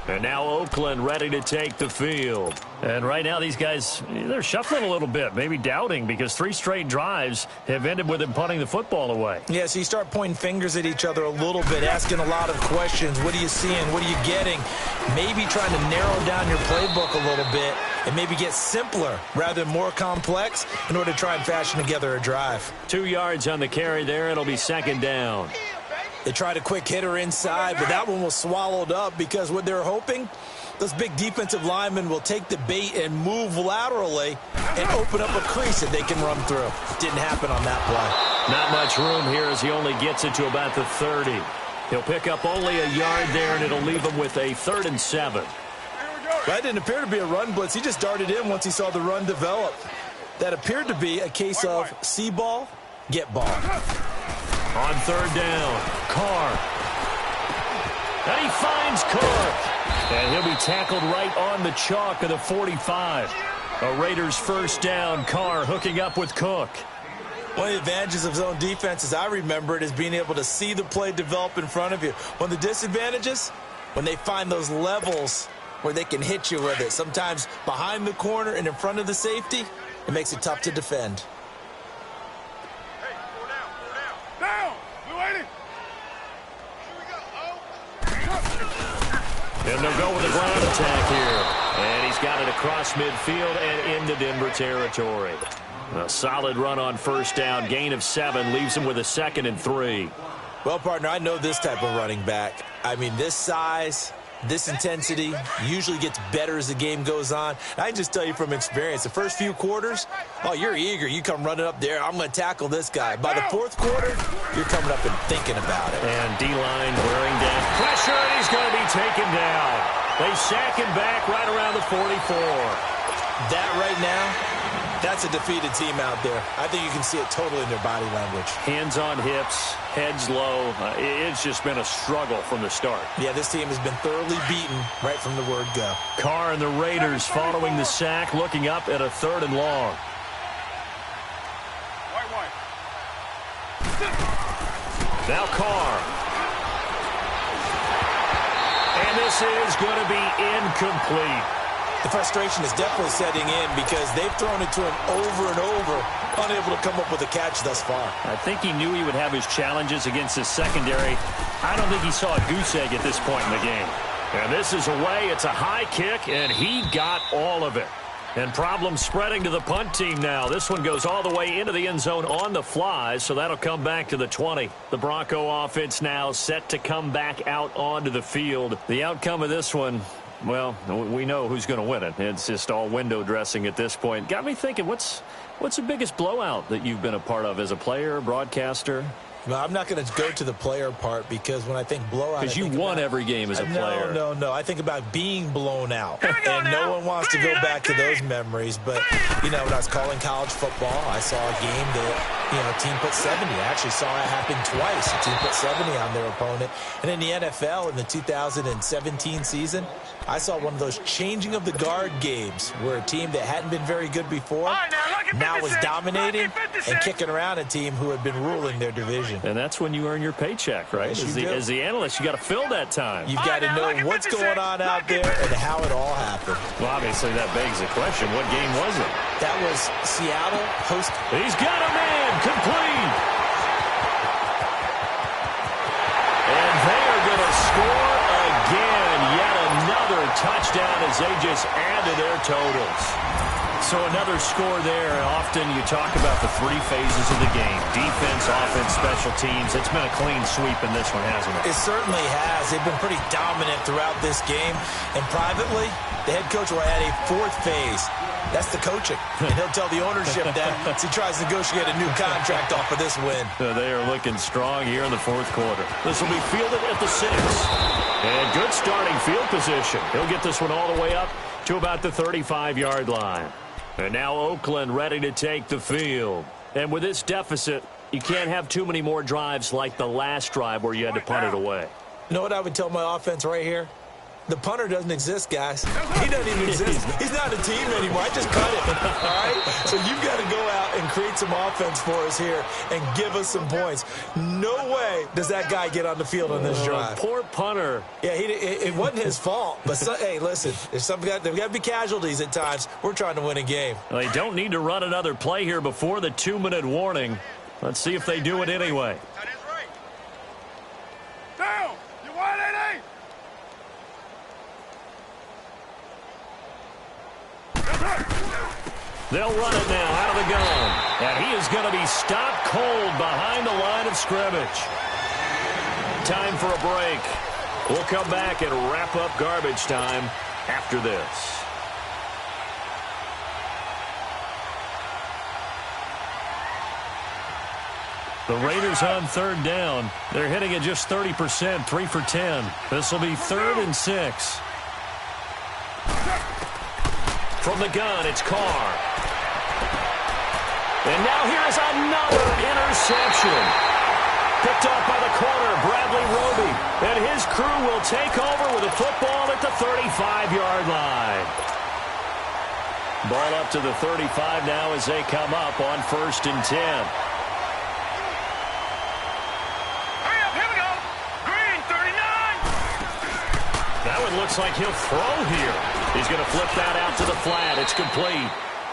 And now Oakland ready to take the field. And right now these guys, they're shuffling a little bit, maybe doubting, because 3 straight drives have ended with them punting the football away. Yeah, so you start pointing fingers at each other a little bit, asking a lot of questions. What are you seeing? What are you getting? Maybe trying to narrow down your playbook a little bit and maybe get simpler rather than more complex in order to try and fashion together a drive. 2 yards on the carry there. It'll be second down. They tried a quick hitter inside, but that one was swallowed up because what they're hoping, those big defensive linemen will take the bait and move laterally and open up a crease that they can run through. Didn't happen on that play. Not much room here as he only gets it to about the 30. He'll pick up only a yard there, and it'll leave him with a 3rd and 7. That didn't appear to be a run blitz. He just darted in once he saw the run develop. That appeared to be a case of see ball, get ball. On 3rd down, Carr. And he finds Cook. And he'll be tackled right on the chalk of the 45. A Raiders first down. Carr hooking up with Cook. One of the advantages of zone defense, as I remember it, is being able to see the play develop in front of you. One of the disadvantages, when they find those levels where they can hit you with it, sometimes behind the corner and in front of the safety, it makes it tough to defend. And they'll go with a ground attack here. And he's got it across midfield and into Denver territory. A solid run on first down. Gain of 7 leaves him with a 2nd and 3. Well, partner, I know this type of running back. I mean, this size, this intensity usually gets better as the game goes on. I can just tell you from experience, the first few quarters, oh, you're eager. You come running up there. I'm going to tackle this guy. By the 4th quarter, you're coming up and thinking about it. And D-line wearing down pressure, and he's going to be taken down. They sack him back right around the 44. That right now, that's a defeated team out there. I think you can see it totally in their body language. Hands on hips, heads low. It's just been a struggle from the start. Yeah, this team has been thoroughly beaten right from the word go. Carr and the Raiders following the sack, looking up at a 3rd and long. Now Carr. And this is going to be incomplete. The frustration is definitely setting in because they've thrown it to him over and over, unable to come up with a catch thus far. I think he knew he would have his challenges against his secondary. I don't think he saw a goose egg at this point in the game. And this is away. It's a high kick, and he got all of it. And problems spreading to the punt team now. This one goes all the way into the end zone on the fly, so that'll come back to the 20. The Bronco offense now set to come back out onto the field. The outcome of this one, well, we know who's going to win it. It's just all window dressing at this point. Got me thinking, what's the biggest blowout that you've been a part of as a player, broadcaster? Well, I'm not going to go to the player part because when I think blowout, because you won every game as a player. No. I think about being blown out, and no one wants to go back to those memories. But you know, when I was calling college football, I saw a game that a team put 70. I actually saw it happen twice. A team put 70 on their opponent, and in the NFL in the 2017 season, I saw one of those changing of the guard games where a team that hadn't been very good before now was dominating and kicking around a team who had been ruling their division. And that's when you earn your paycheck, right? As the analyst, you got to fill that time. You've got to know what's going on out there and how it all happened. Well, obviously that begs the question, what game was it? That was Seattle host. He's got a man, complete. And they are going to score again. Yet another touchdown as they just add to their totals. So another score there. Often you talk about the 3 phases of the game. Defense, offense, special teams. It's been a clean sweep in this one, hasn't it? It certainly has. They've been pretty dominant throughout this game. And privately, the head coach will add a 4th phase. That's the coaching. And he'll tell the ownership that as he tries to negotiate a new contract off of this win. They are looking strong here in the 4th quarter. This will be fielded at the 6. And good starting field position. He'll get this one all the way up to about the 35-yard line. And now Oakland ready to take the field. And with this deficit, you can't have too many more drives like the last drive where you had to punt it away. You know what I would tell my offense right here? The punter doesn't exist, guys. He doesn't even exist. He's not a team anymore. I just cut it, all right? So you've got to go out and create some offense for us here and give us some points. No way does that guy get on the field on this drive. Poor punter. Yeah, it wasn't his fault. But, hey, listen, there's got to be casualties at times. We're trying to win a game. Well, they don't need to run another play here before the 2-minute warning. Let's see if they do it anyway. Down! You want it, eh? They'll run it now out of the gun. And he is going to be stopped cold behind the line of scrimmage. Time for a break. We'll come back and wrap up garbage time after this. The Raiders on 3rd down. They're hitting at just 30%, 3 for 10. This will be 3rd and 6. From the gun, it's Carr. And now here's another interception. Picked off by the corner, Bradley Roby. And his crew will take over with the football at the 35-yard line. Ball up to the 35 now as they come up on 1st and 10. That one looks like he'll throw here. He's going to flip that out to the flat. It's complete.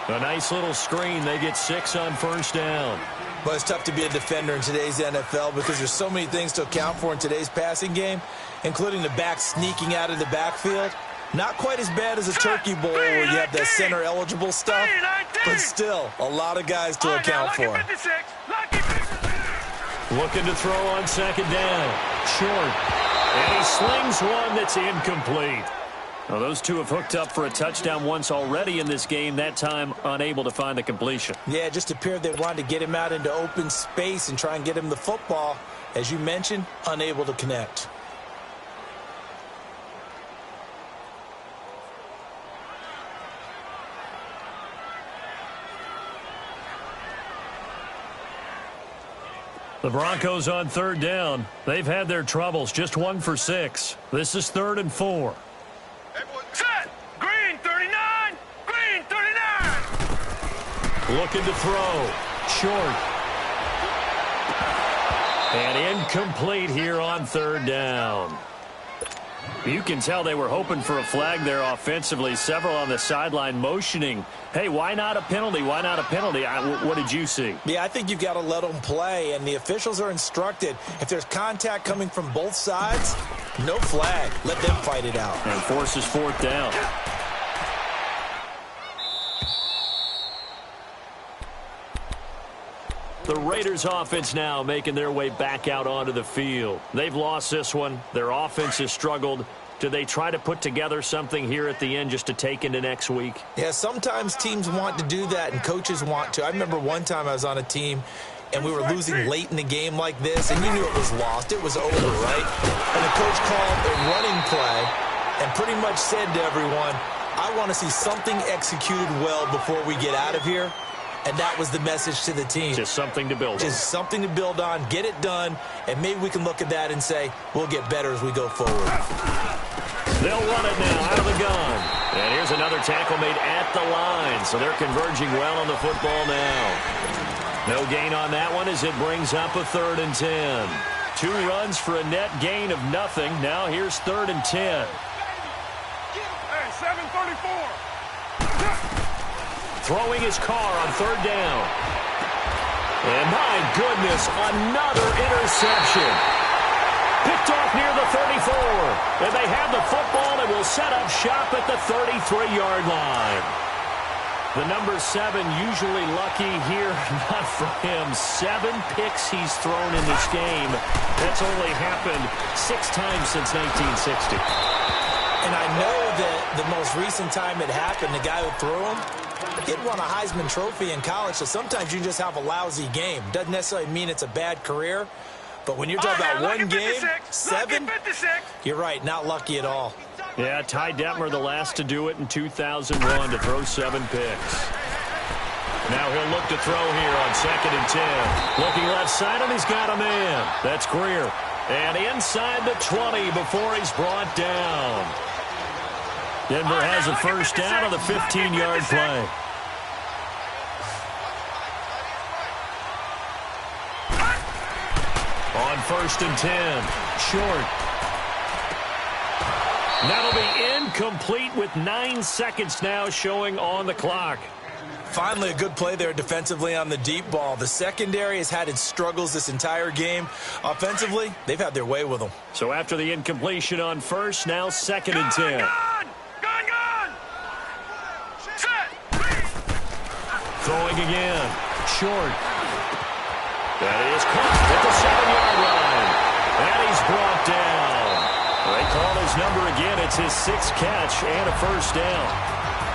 A nice little screen. They get 6 on 1st down. But it's tough to be a defender in today's NFL because there's so many things to account for in today's passing game, including the back sneaking out of the backfield. Not quite as bad as a turkey bowl where you have the center-eligible stuff, but still a lot of guys to account for. Looking to throw on 2nd down. Short. And he slings one that's incomplete. Well, those two have hooked up for a touchdown once already in this game, that time unable to find the completion. Yeah, it just appeared they wanted to get him out into open space and try and get him the football. As you mentioned, unable to connect. The Broncos on 3rd down. They've had their troubles, just 1 for 6. This is 3rd and 4. Set! Green 39! Green 39! Looking to throw. Short. And incomplete here on 3rd down. You can tell they were hoping for a flag there offensively. Several on the sideline motioning, hey, why not a penalty? Why not a penalty? What did you see? Yeah, I think you've got to let them play, and the officials are instructed. If there's contact coming from both sides, no flag. Let them fight it out. And forces 4th down. The Raiders offense now making their way back out onto the field. They've lost this one. Their offense has struggled. Do they try to put together something here at the end just to take into next week? Yeah, sometimes teams want to do that and coaches want to. I remember one time I was on a team and we were losing late in the game like this, and you knew it was lost. It was over, right? And the coach called a running play and pretty much said to everyone, I want to see something executed well before we get out of here. And that was the message to the team. Just something to build on. Just something to build on, get it done, and maybe we can look at that and say, we'll get better as we go forward. They'll run it now out of the gun. And here's another tackle made at the line, so they're converging well on the football now. No gain on that one as it brings up a 3rd and 10. 2 runs for a net gain of nothing. Now here's 3rd and 10. Hey, 734. Throwing his Carr on 3rd down. And my goodness, another interception. Picked off near the 34. And they have the football and will set up shop at the 33-yard line. The number 7 usually lucky here. Not for him. 7 picks he's thrown in this game. That's only happened 6 times since 1960. And I know that the most recent time it happened, the guy who threw him, he won a Heisman Trophy in college, so sometimes you just have a lousy game. Doesn't necessarily mean it's a bad career, but when you're talking about one game, 7, you're right, not lucky at all. Yeah, Ty Detmer, the last to do it in 2001, to throw 7 picks. Now he'll look to throw here on 2nd and 10. Looking left side, and he's got a man. That's Greer. And inside the 20 before he's brought down. Denver has a first down on the 15-yard play. On 1st and 10, short. That'll be incomplete with 9 seconds now showing on the clock. Finally, a good play there defensively on the deep ball. The secondary has had its struggles this entire game. Offensively, they've had their way with them. So after the incompletion on 1st, now 2nd and 10. Gone! Set! Throwing again. Short. That is caught at the 7-yard line. And he's brought down. They call his number again. It's his 6th catch and a first down.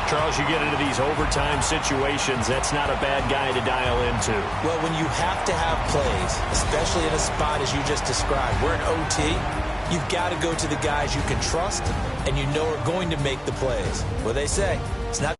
Charles, you get into these overtime situations, that's not a bad guy to dial into. Well, when you have to have plays, especially in a spot as you just described, we're in OT, you've got to go to the guys you can trust and you know are going to make the plays. Well, they say, it's not